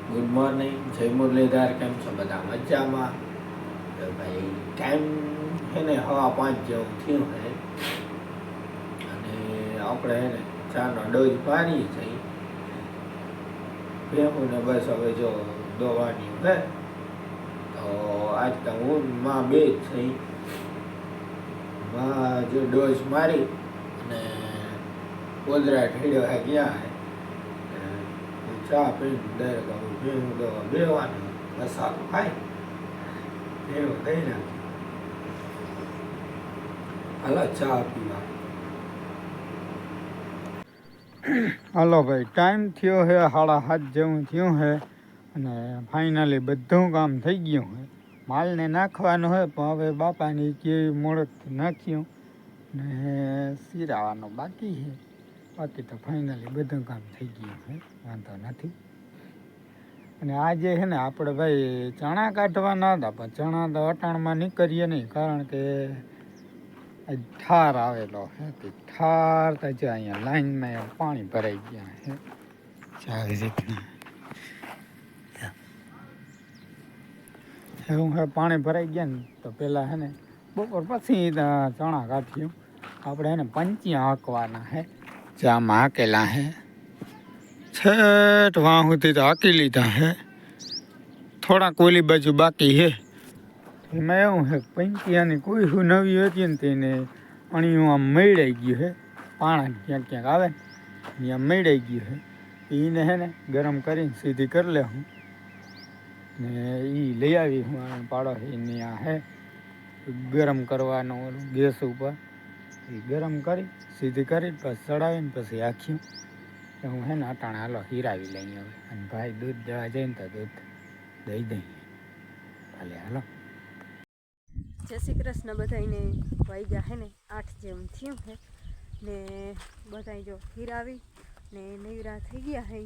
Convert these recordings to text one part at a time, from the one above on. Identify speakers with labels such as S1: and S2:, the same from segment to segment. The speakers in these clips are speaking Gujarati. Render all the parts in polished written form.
S1: ગુડ મોર્નિંગ, જય મુરલીધર. કેમ છો બધા? મજામાં? તો ભાઈ ટાઈમ છે ને 5:30 જેવું થયું છે અને આપણે છે ને ચાનો ડોઝ પાડી છે. ભેગુંને બસ હવે જો દોવાની છે. તો આજ તો હું માં બે જ થઈ. માં જે ડોઝ મારી અને ગોદરા ઠેડ્યો ગયા ચા પીને ડાયરેક્ટ આવું ભેગું દવા બેવાનું મસાલો ખાઈ ભેગું થઈ નાખી. હાલો ચા પીવા. હાલો ભાઈ, ટાઈમ થયો છે 7:30 જેવું થયું છે અને ફાઇનલી બધું કામ થઈ ગયું છે. માલને નાખવાનું હોય પણ હવે બાપાની કેવી મોડકથી નાખ્યું ને સિરાવાનું બાકી છે. બાકી તો ફાઇનલી બધું કામ થઈ ગયું છે, વાંધો નથી. અને આજે છે ને આપણે ભાઈ ચણા કાઢવાના હતા પણ ચણા તો અટાણમાં નીકળીએ નહીં, કારણ કે ઠાર આવેલો છે. ઠાર તો જો અહીંયા લાઈનમાં પાણી ભરાઈ ગયા છે આવી રીતના એવું છે. પાણી ભરાઈ ગયા ને તો પહેલાં છે ને બપોર પછી ચણા કાઢ્યું આપણે. એને પંચિયા હાંકવાના છે, જામાં હાકેલા છે છેટ વાં સુધી તો હાંકી લીધા છે. થોડાક ઓલી બાજુ બાકી છે. એમાં એવું છે પંચિયાની કોઈ શું નવી હતી ને તેને અણીયું આમ મેળાઈ ગયું છે. પાણા ક્યાંક ક્યાંક આવે ને ત્યાં મેળાઈ ગયું છે. એને છે ને ગરમ કરીને સીધી કરી લે હું ને એ લઈ આવી હું પાડો એની આ છે ગરમ કરવાનો ગેસ ઉપર. એ ગરમ કરી સીધી કરી પછી ચડાવીને પછી આખ્યું હું છે ને અટાણે હાલો હીરાવી લઈ હવે. અને ભાઈ દૂધ દેવા જઈને તો દૂધ દઈ દઈએ ભલે. હાલો,
S2: જય શ્રી કૃષ્ણ. બધાને વાગ્યા છે ને 8 જેવું થયું છે ને બધા જો હીરાવી ને નૈરા થઈ ગયા છે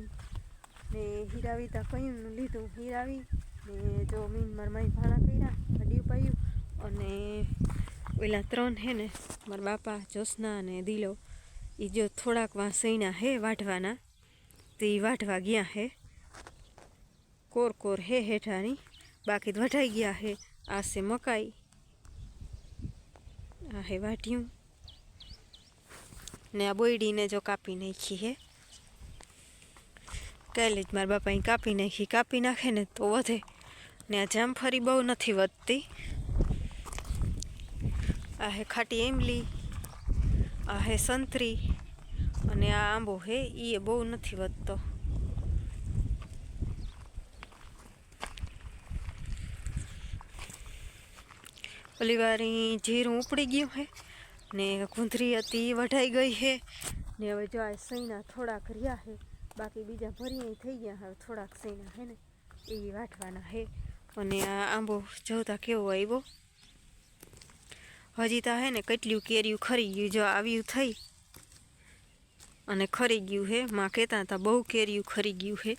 S2: ને હીરાવી તો કયું લીધું હીરાવી ને જો મીન મારા માઈ ભાણા કર્યા કડિયું પાયું. અને ઓલા 3 છે ને મારા બાપા જોશના અને દિલો એ જો થોડાક વાસૈણા હે વાઢવાના તે વાઢવા ગયા હે. કોર કોર હે હેઠાની, બાકી વઢાઈ ગયા હે. આ છે મકાઈ, આ હે વાઢ્યું ને આ બોયડીને જો કાપી નાખી હે. કાલે જ મારા બાપાએ કાપી નાખી. કાપી નાખે ને તો વધે ને આ જામફળી બહુ નથી વધતી. આ હે ખાટી એમલી, આ હે સંતરી અને આ આંબો હે એ બહુ નથી વધતો. ઓલી વારી જીરું ઉપડી ગયું હે ને ગુંદરી હતી વઢાઈ ગઈ હે ને હવે જો આ સૈણા થોડાક રહ્યા હે, બાકી બીજા ભરી થઈ ગયા. હવે થોડાક સૈણા હે ને એ વાટવાના હે. અને આ આંબો જોતા કેવો આવ્યો. હજી તો હે ને કેટલું કેર્યું ખરી ગયું. જો આવ્યું થઈ અને ખરી ગયું હે. માં કહેતા હતા બહુ કેર્યું ખરી ગયું હે.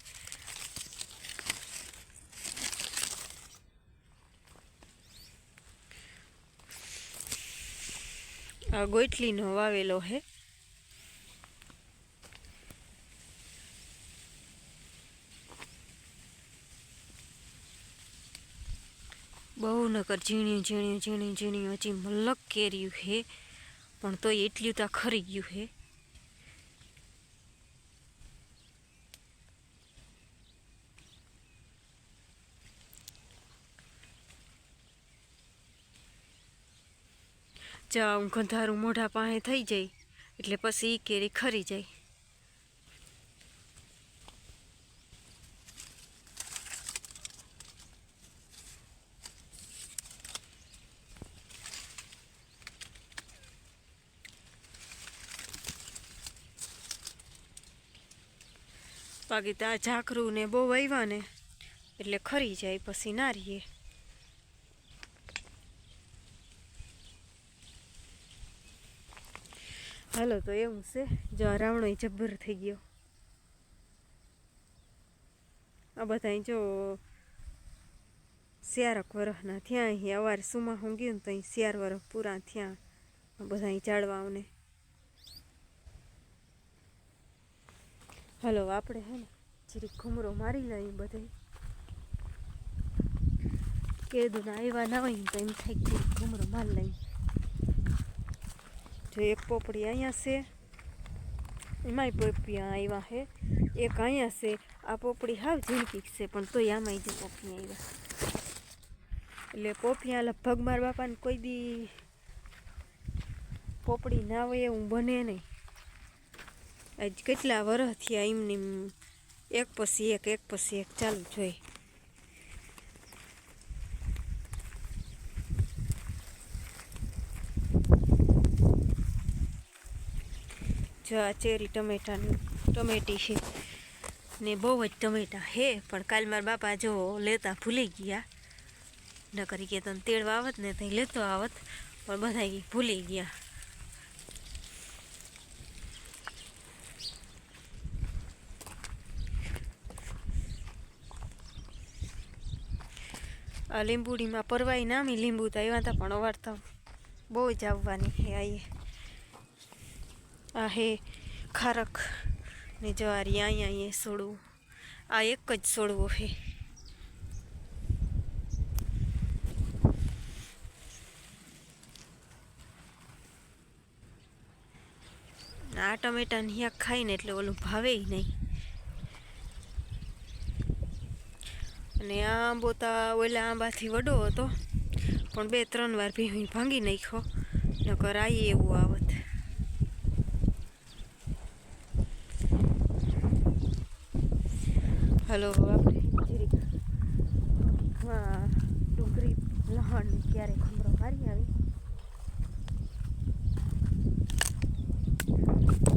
S2: આ ગોટલીનો વાવેલો હે. બહુ નકર ઝીણ્યું ઝીણ્યું ઝીણ્યું ઝીણ્યું હજી મલક કેર્યું હે, પણ તોય એટલું તો ખરી ગયું હે. જા હું ગંધારું મોઢા પાસે થઈ જાય એટલે પછી એ કેરી ખરી જાય. બાકી તો આ ઝાકરું ને બહુ આવ્યા ને એટલે ખરી જાય પછી ના રહીએ. હાલો તો એવું છે. જો આ રાવણો જબ્બર થઈ ગયો. આ બધા જો સ્યારક વરસના થયા. અહીં અવારે સુમા હું ગયું ને તો અહીં 4 વરસ પૂરા થયા બધા ઝાડવાઓને. હાલો આપણે હે ને જરીક ઘૂમરો મારી લઈ બધે કીધું ને આવ્યા ના હોય ને તો એમ થાય કે જરીક ઘૂમરો મારી લઈ. જો એક પોપડી અહીંયા છે, એમાંય પોપિયા આવ્યા છે, એક અહીંયા છે. આ પોપડી હાવ ઝીણકી છે પણ તોય આમાંય જે પોપિયા આવ્યા. એટલે પોપિયા લગભગ મારા બાપાને કોઈ દી પોપડી ના હોય એવું બને નહીં. આજ કેટલા વર્ષ થયા એમની એક પછી એક ચાલુ જોઈએ. જો આ ચેરી ટમેટી છે ને બહુ જ ટમેટા હે, પણ કાલ મારા બાપા જો લેતા ભૂલી ગયા. ન કરી કે તને તેડવા આવત ને ત્યાં લેતો આવત, પણ બધા ભૂલી ગયા. આ લીંબુડીમાં પરવાઈ નામી લીંબુ તો આવ્યા હતા, પણ અવાર તો બહુ જ આવવાની છે. આ હે ખારક ને જવારી. અહીંયા એ સોડવું, આ એક જ સોડવો છે. આ ટમેટાને હિયાક ખાઈને એટલે ઓલું ભાવે નહીં. અને આ આંબો તો ઓલા આંબાથી વડો હતો, પણ 2-3 વાર ભી ભાંગી નાખ્યો, નકર આઈ એવું આવત. હલો, આપણે જરીક ડુંગળી લહણ ક્યારે ખમરો મારી આવી.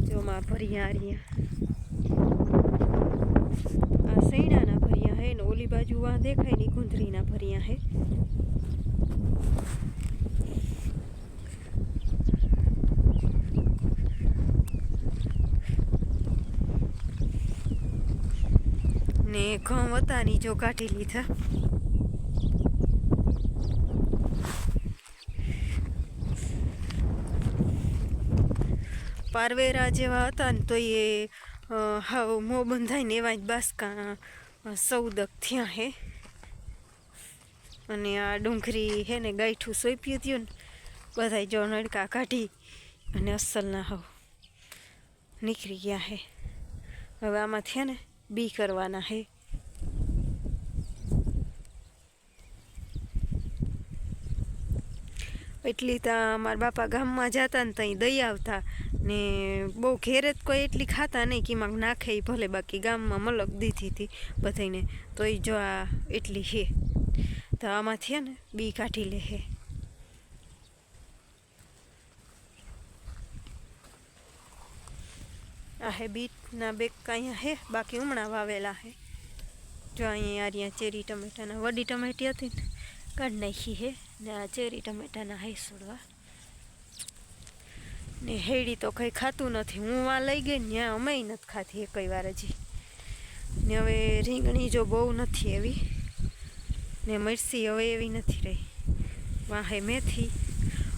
S2: જોમાં ભરિયા આ સૈણાના ભરિયા હે ને ઓલી બાજુ વાં દેખાય ને ગુંદરીના ભરિયા હે. ને ઘઉં વતાની જો કાઢી લીધા. પારવેરા જેવા હતા ને તો એ હાવ મો બંધાઈને એવા જ બાસકા 14 થયા હે. અને આ ડુંગળી હે ને ગાંઠું સોંપ્યું થયું ને બધા જો નડકા કાઢી અને અસલના હાવ નીકળી ગયા હે. હવે આમાંથી ને બી કરવાના હે. એટલી તો મારા બાપા ગામમાં જતા ને ત્યાં દઈ આવતા ને બહુ ઘેરે જ કોઈ એટલી ખાતા નહીં કે એમાં નાખે ભલે, બાકી ગામમાં મલક દીધી હતી બધાને. તો એ જો આ એટલી હે તો આમાંથી ને બી કાઢી લે હે. આ હે બીટના બેગ અહીંયા હે, બાકી હમણાં વાવેલા હે. જો અહીંયા ચેરી ટમેટાના વડી ટમેટી હતી ને કાઢી નાખી હે, ને આ ચેરી ટમેટાના હે છોડવા. ને હેડી તો કંઈ ખાતું નથી. હું આ લઈ ગઈ ને ત્યાં અમે નથી ખાતી એકઈ વાર હજી. ને હવે રીંગણી જો બહુ નથી એવી, ને મરસી હવે એવી નથી રહી. વાહે મેથી,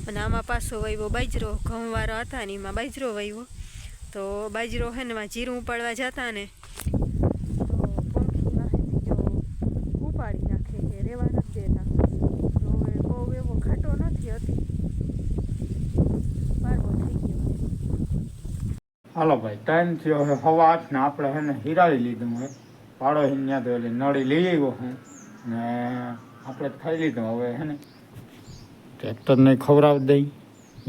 S2: અને આમાં પાછો વાવ્યો બાજરો. ઘઉંવાળો હતા ને એમાં બાજરો વાવ્યો. તો બાજરો હે ને એમાં જીરું ઉપાડવા જતા ને તો પંખી વાહેથી જો ઉપાડી નાખે છે, રહેવા નથી દેતા. તો હવે બહુ એવો ખાટો નથી હતી, પારવો થઈ ગયો.
S1: હાલો ભાઈ, ટાઈમ થયો હવે 8:15 ને આપણે હે ને હિરાવી લીધું હે. પાડો ત્યાં તો એટલે નળી લઈ આવ્યો હું ને આપણે ખાઈ લીધું. હવે હે ને ટ્રેક્ટરને ખવડાવી દઈ,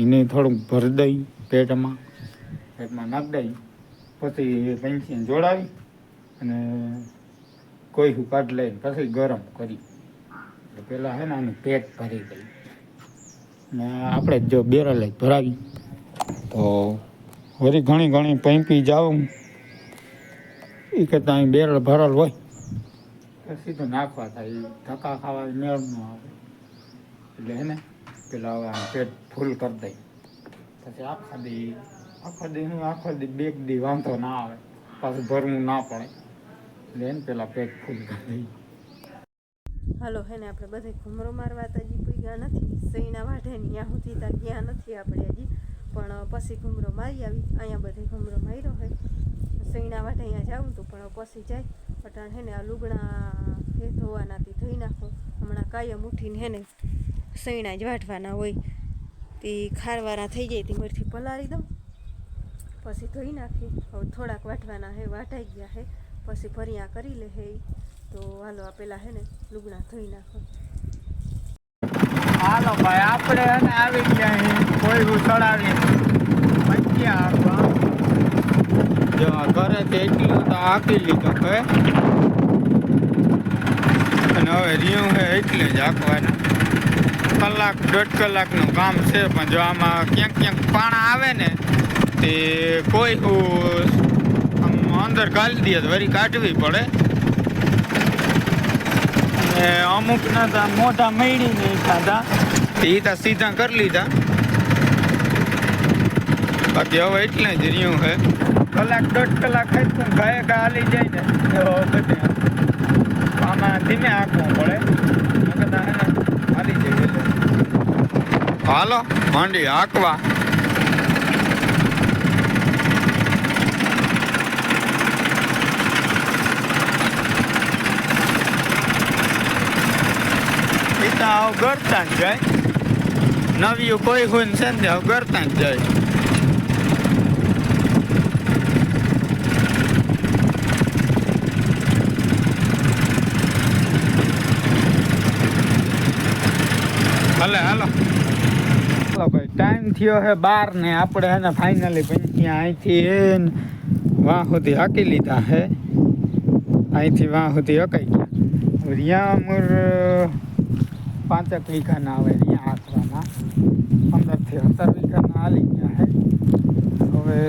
S1: એને થોડુંક ભરી દઈ પેટમાં નાખી દઈ, પછી પંખીને જોડાવી અને કોઈ હું કાઢ લઈને પછી ગરમ કરી. એટલે પહેલાં હે ને આનું પેટ ભરી દઈ ને આપણે જો બેરલ જ ભરાવી તો વળી ઘણી પૈપી જાઉં એ કરતાં અહીં બેરલ ભરેલ હોય પછી તો નાખવા થાય. ધક્કા ખાવા મેળ ન આવે. એટલે હે ને પેલા હવે આનું પેટ ફૂલ કરી દઈ, પછી આખો દી 2 દી વાંધો ના આવે, પાછું ભરવું ના પડે. એટલે એને પેલા પેટ ફૂલ કરી દઈ.
S2: હાલો હે ને આપણે બધે ઘૂમરો મારવા તો હજી પૂગ્યા નથી. સૈણા વાઢે ને ત્યાં સુધી ત્યાં ગયા નથી આપણે હજી, પણ પછી ઘૂમરો મારી આવી. અહીંયા બધે ઘૂમરો માર્યો હોય. સૈણા વાટે અહીંયા જાઉં તો પણ પછી જાય પટાણ હે ને આ લુગણા હે ધોવાનાથી ધોઈ નાખું. હમણાં કાયમ ઉઠીને હે ને સૈણા જ વાટવાના હોય તે ખારવાળા થઈ જાય તે મરથી પલાળી દઉં પછી ધોઈ નાખી. હવે થોડાક વાટવાના હે વાટાઈ ગયા હે પછી ભર્યા કરી લે હે. તો હાલો આ પેલા હે ને લુગણા ધોઈ નાખો.
S1: હાલો ભાઈ આપણે એને આવી ગયા અહીં કોઈ ચડાવી પંચ્યા આગવા જો ઘરે તે એટલું તો આપી લીધો હે અને હવે રહ્યું હે એટલે જ આંકવાના. કલાક 1.5 કલાકનું કામ છે પણ જો આમાં ક્યાંક ક્યાંક પાણા આવે ને તે કોઈ આમ અંદર ગાળી દે તો વળી કાઢવી પડે. અમુકના તો મોઢા મળી નહીં ખાધા એ તો સીધા કરી લીધા. બાકી હવે એટલે જ રહ્યું હે. કલાક 1.5 કલાક ખાઈ ગાય હાલી જાય ને તો બધે આમાં ધીમે આંકવું પડે હાલી જાય. હાલો માંડી આંકવા. આવ ગરતા જ જાય નવ્યું કોઈ હોય છે ને આવ ગરતા જ જાય. હાલો હાલો ભાઈ ટાઈમ થયો હે 12 ને આપણે હે ને ફાઇનલી પંચ્યા અહીંથી વાહ સુધી હાકી લીધા હે. અહીંથી વાહ સુધી હકાઈ ગયા. રિયા અમર 5 વીઘાના આવે અહીંયા હાંકવાના 15 થી 17 વીઘાના હાલી ગયા હે. હવે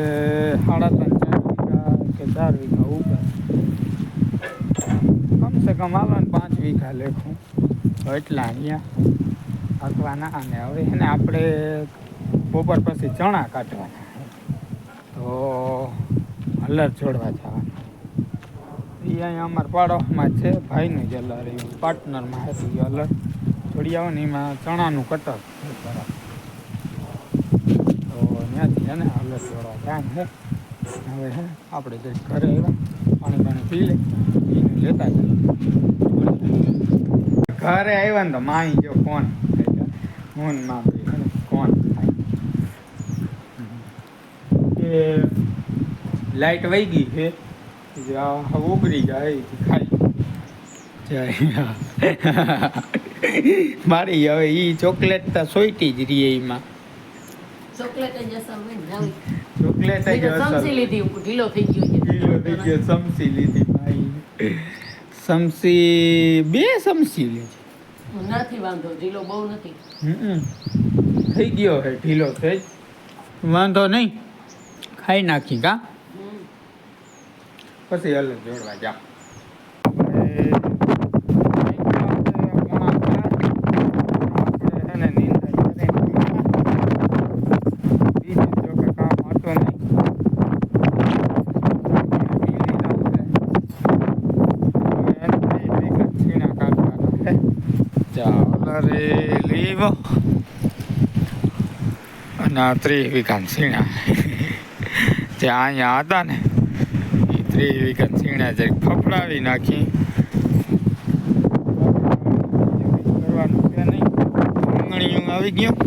S1: 3.5 વીઘા કે 4 વીઘા ઉપર કમસે કમ આવે ને 5 વીઘા લેખું એટલા અહીંયા હાંકવાના. અને હવે એને આપણે બપોર પછી ચણા કાઢવાના તો હલર છોડવા જવાના. એ અહીંયા અમારા પાડોશમાં છે ભાઈનું જ હલર એ પાર્ટનરમાં હતું હલર થોડી આવે ને એમાં ચણાનું કટર બરાબર તો ત્યાંથી છે ને હલર છોડવા કામ છે. હવે હે આપણે જે ઘરે આવ્યા પાણી પી લે એનું લેતા જઈએ. ઘરે આવ્યા ને તો માઈ જો કોણ હું માં કોણ કે લાઈટ વહી ગઈ છે ઉગરી જાય ખાઈ મારી હવે ઈ ચોકલેટ તો સોઈટી જ રહી એમાં. ચોકલેટ જ સમસી લીધી ઢીલો થઈ ગયો સમસી લીધી ભાઈ. સમસી 2 સમસી લીધી
S3: નથી વાંધો ઢીલો બહુ નથી
S1: થઈ ગયો હે ઢીલો થઈ વાંધો નહીં ખાઈ નાખી કા પછી અલગ જોડવા જા. લીવો અને 30 વીઘા સીણા ત્યાં અહીંયા હતા ને એ 30 વીઘા સીણા જરીક ફફડાવી નાખી કરવાનું છે નહીં. રીંગણીયું આવી ગયું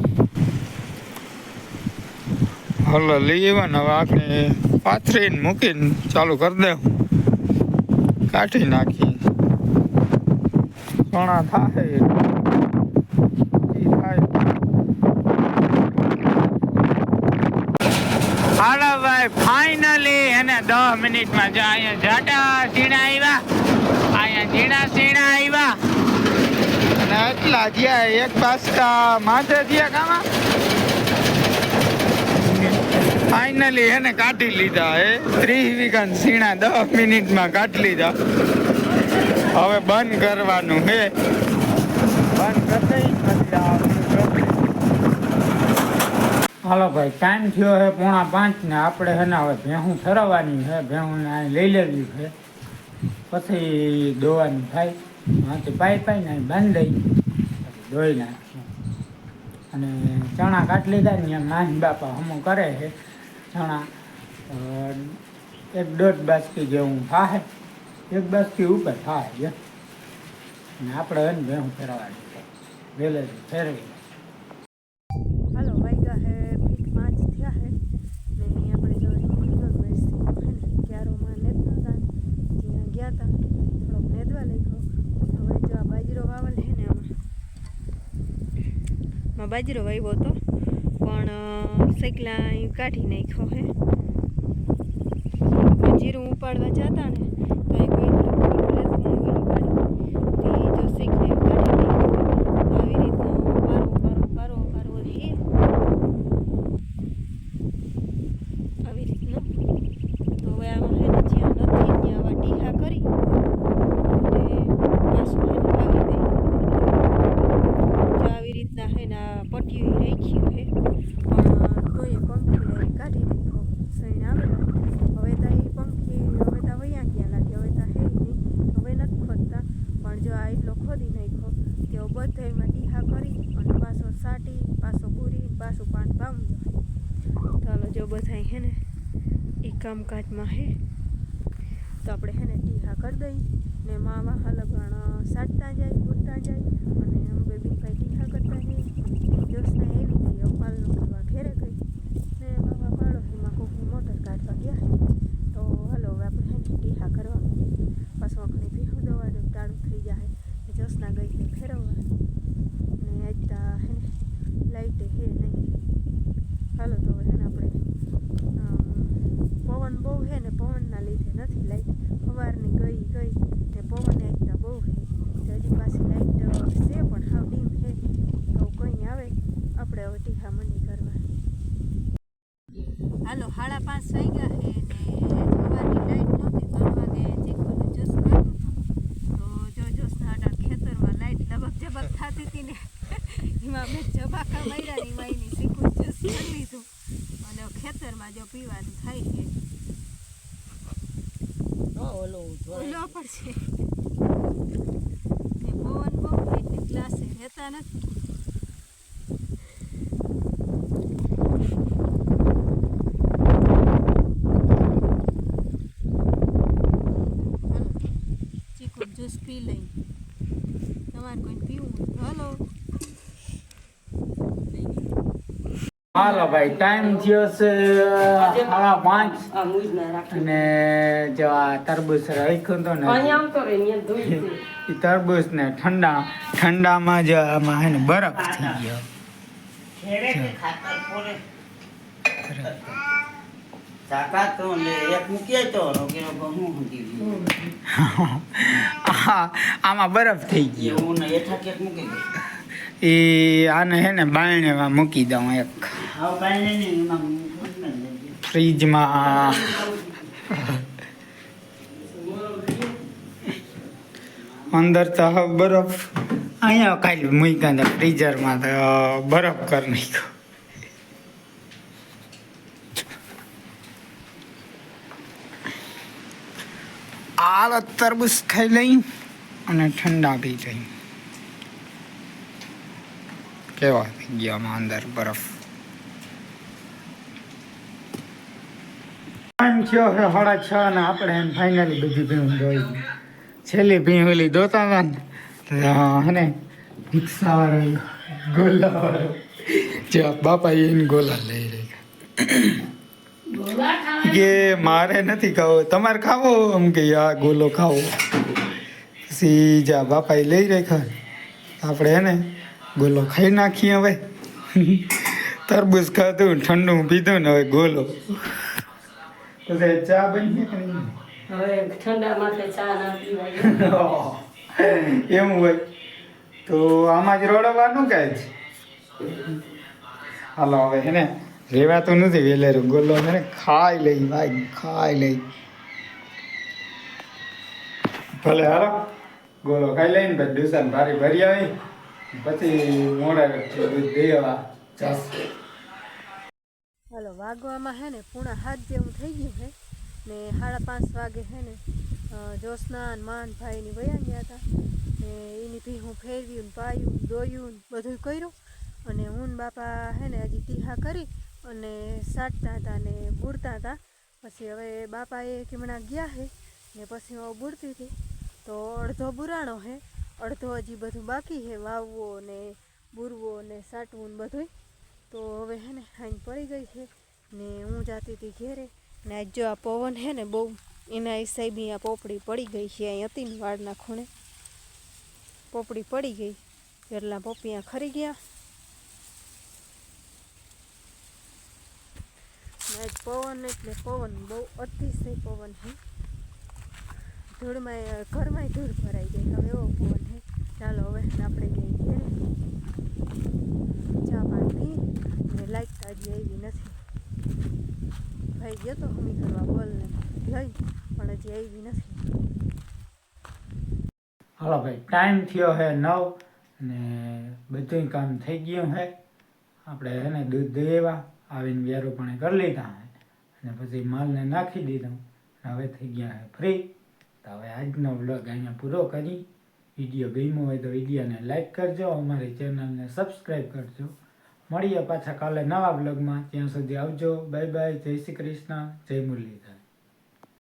S1: હલો લઈ આવ્યા ને હવે આપણે પાથરીને મૂકીને ચાલુ કરી દેવું કાઢી નાખી ચણા થાય. હાલો ભાઈ ફાઇનલી એને 10 મિનિટમાં જો અહીંયા જાડા સીણા આવ્યા અહીંયા ઝીણા સીણા આવ્યા અને એટલા જ્યાં એક બાસકા માથે થયા કામાં ફાઇનલી એને કાઢી લીધા હે 30 વીઘા સીણા 10 મિનિટમાં કાઢી લીધા. હવે બંધ કરવાનું હે બંધ કરી હાલો ભાઈ ટાઈમ થયો હે 4:45 ને આપણે હે ને હવે ભેહું ઠરવવાની છે. ભેહુંને અહીં લઈ લેવી છે પછી દોવાની થાય હાથી પાઈ ને બાંધી ધોઈ નાખીએ. અને ચણા કાઢી લીધા ને માહી બાપા હમું કરે છે ચણા 1.5 બાસ્કી જેવું થાય, 1 બાસ્કી ઉપર થાય છે. અને આપણે એને ભેહું ફેરવવાની છે, વેલેથી ફેરવી.
S2: હાલો વાગ્યા હે 5 થયા હે ને આપણે જો રીંગણીનો મેસથી હે ને ક્યારોમાં નેદતા હતા ત્યાં ગયા હતા, થોડોક નેદવા લખ્યો. હવે જો આ બાજરો વાવલ હે ને આમાં બાજરો વાવ્યો હતો પણ શેકલા કાઢી નાખ્યો હે. જીરું ઉપાડવા જતા ને તો એ કોઈ જો શેકને કાઢી નાખ્યો. આવી રીતનો પારો હે આવી રીતનો. તો હવે આમાં હે ને જ્યાં નથી ત્યાં આવા ટીહા કરી અને પાછું હે ને વાવી દઈ. જો આવી રીતના હે ને આ પટ્ટીઓ રાખ્યું હે પણ તોય પંખી કાઢી નાખ્યો. સૈણ આવે હવે તો એ પંખી હવે તો વયા ગયા લાગે, હવે તો હે નહીં, હવે નથી ખોદતા. પણ જો આ એટલો ખોદી નાખ્યો તેઓ બધામાં ટીહા કરી અને પાછો સાટી પાછો પૂરી પાછું પાણી પાવું જોઈએ. ચાલો જો બધા હે ને એ કામકાજમાં હે તો આપણે હે ને ટીહા કરી દઈ ને માવા હલગણ સાટતા જાય પૂરતા જાય અને અંબે બી કાંઈ ટીહા કરતા હે. જોશના એવી ગઈ અપાલનો કરવા ઘેરે ગઈ ને માવા પાડો એમાં કોકની મોટર કાઢવા ગયા હે. તો હાલો હવે આપણે હે ને ટીહા કરવા માંડીએ. પાછું આખણી ભીહું દવાનું ટાળું થઈ જાય. જોશના ગઈ છે ફેરવવા ને આજતા હે ને લાઇટે હે નહીં. હાલો તો હવે હે ને આપણે પવન બહુ હે ને પવનના લીધે નથી લાઇટ. સવારની ગઈ ને પવન આજતા બહુ હે તો હજી પાછી લાઇટ છે પણ હાવ ડીમ હે. તો કંઈ આવે આપણે હવે ટીહા મંડી કરવા. હાલો 5:30 વાગ્યા હે ને સવારની લાઇટ નહોતી. 3 વાગે ચીકુને જ્યુસ કર્યું તો જો જ્યુસના આડા ખેતરમાં લાઇટ લબક જબક થતી હતી ને એમાં મેં જબાકા માર્યા ને એમાં એની ચીકુ જ્યુસ કરી લીધું અને ખેતરમાં જો પીવાનું થાય છે. ઓલો પડશે ને પવન બહુ એટલે ગ્લાસે રહેતા નથી. જ્યુસ પી લઈ. તમારે કોઈને પીવું હોય હાલો.
S1: હાલો ભાઈ, ટાઈમ થયો છે 5:30
S3: આ મુજ ના રાખી
S1: અને જો આ તરબૂચ રાખ્યું તો ને
S3: અહીંયા આમ તો રે અહીંયા ધોઈ છે.
S1: એ તરબૂચ ને ઠંડામાં જ આમાં હે ને બરફ થઈ ગયો. આમાં બરફ થઈ ગયો. એ આને હે ને બાયણેમાં મૂકી દઉં એક ફ્રીજમાં. અંદર તો હવે બરફ અહીંયા કાઢી મૂક્યા હતા ફ્રીઝરમાં તો બરફ કરી નાખ્યો. આ તરબૂચ ખાઈ લઈ અને ઠંડા પી લઈ. કેવા થઈ ગયા આમાં અંદર બરફ. ટાઈમ થયો છે 6:30 ને આપણે એમ ફાઇનલી બધી ભીણ ધોઈ. છેલ્લી ભીણ ઓલી ધોતા હતા ને હે ને રિક્ષાવાળો ગોલાવાળો જે બાપા એને ગોલા લઈ રહ્યા કે મારે નથી ખાવો, તમારે ખાવો એમ કે આ ગોલો ખાવો. પછી જા બાપા એ લઈ રાખ્યા આપણે હે ને ગોલો ખાઈ નાખીએ. હવે તરબૂચ ખાધું ઠંડુ પીધું ને હવે ગોલો. પછી ચા બની કે નહીં?
S3: હવે ઠંડા માટે ચા ના પીવાય
S1: એમ હોય તો આમાં જ રોડવાનું કે જ. હાલો હવે હે ને રેવાતું નથી વેલેરું ગોલો હે ને ખાઈ લઈ ભાઈ, ખાઈ લઈ. ભલે હાલો ગોલો ખાઈ લઈને પછી ડુસાને ભારી ભરી આવી પછી મોડા દૂધ દેવા ચાસ.
S2: હાલો વાગવામાં હે ને 4:30 જેવું થઈ ગયું હે ને 5:30 વાગે હે ને જોશના માન ભાઈની વયા ગયા હતા ને એની ભીહું ફેરવ્યું ને પાયું દોયું બધું કર્યું અને હું બાપા હે ને હજી ટીહા કરી અને સાટતા હતા ને બુરતા હતા પછી હવે બાપાએ કીમણા ગયા હે ને પછી હું બુરતી હતી તો અડધો બુરાણો હે, અડધો હજી બધું બાકી હે, વાવવો ને બુરવો ને સાટવું ને બધું. તો હવે હે ને હાઈન પડી ગઈ છે ને હું જાતી હતી ઘેરે ને આજ જો આ પવન હે ને બહુ એના હિસાબે આ પોપડી પડી ગઈ છે. અહીં હતી ને વાડના ખૂણે પોપડી પડી ગઈ એટલા પોપિયા ખરી ગયા. આજ પવન એટલે પવન બહુ અતિશય પવન છે. ધૂળમાં ઘરમાં ધૂળ ભરાઈ જાય હવે એવો પવન છે. ચાલો હવે આપણે જઈએ ઘેરે ચા પાણી પી ને લાઈટ હજી આવી નથી. ભાઈ ગયો તો હમી કરવા બોલને લઈ પણ હજી આવી નથી.
S1: હાલો ભાઈ, ટાઈમ થયો હે 9 ને બધું કામ થઈ ગયું હે. આપણે એને દૂધ દેવા આવીને વેરો પણ કરી લીધા હે અને પછી માલને નાખી દીધો. હવે થઈ ગયા હે ફ્રી. તો હવે આજનો વ્લોગ અહીંયા પૂરો કરી. વિડીયો ગમ્યો હોય તો વિડીયોને લાઈક કરજો, અમારી ચેનલને સબસ્ક્રાઈબ કરજો. મળીએ પાછા કાલે નવા વ્લોગમાં. ત્યાં સુધી આવજો. Bye bye. જય શ્રી કૃષ્ણ. જય મુરલીધર.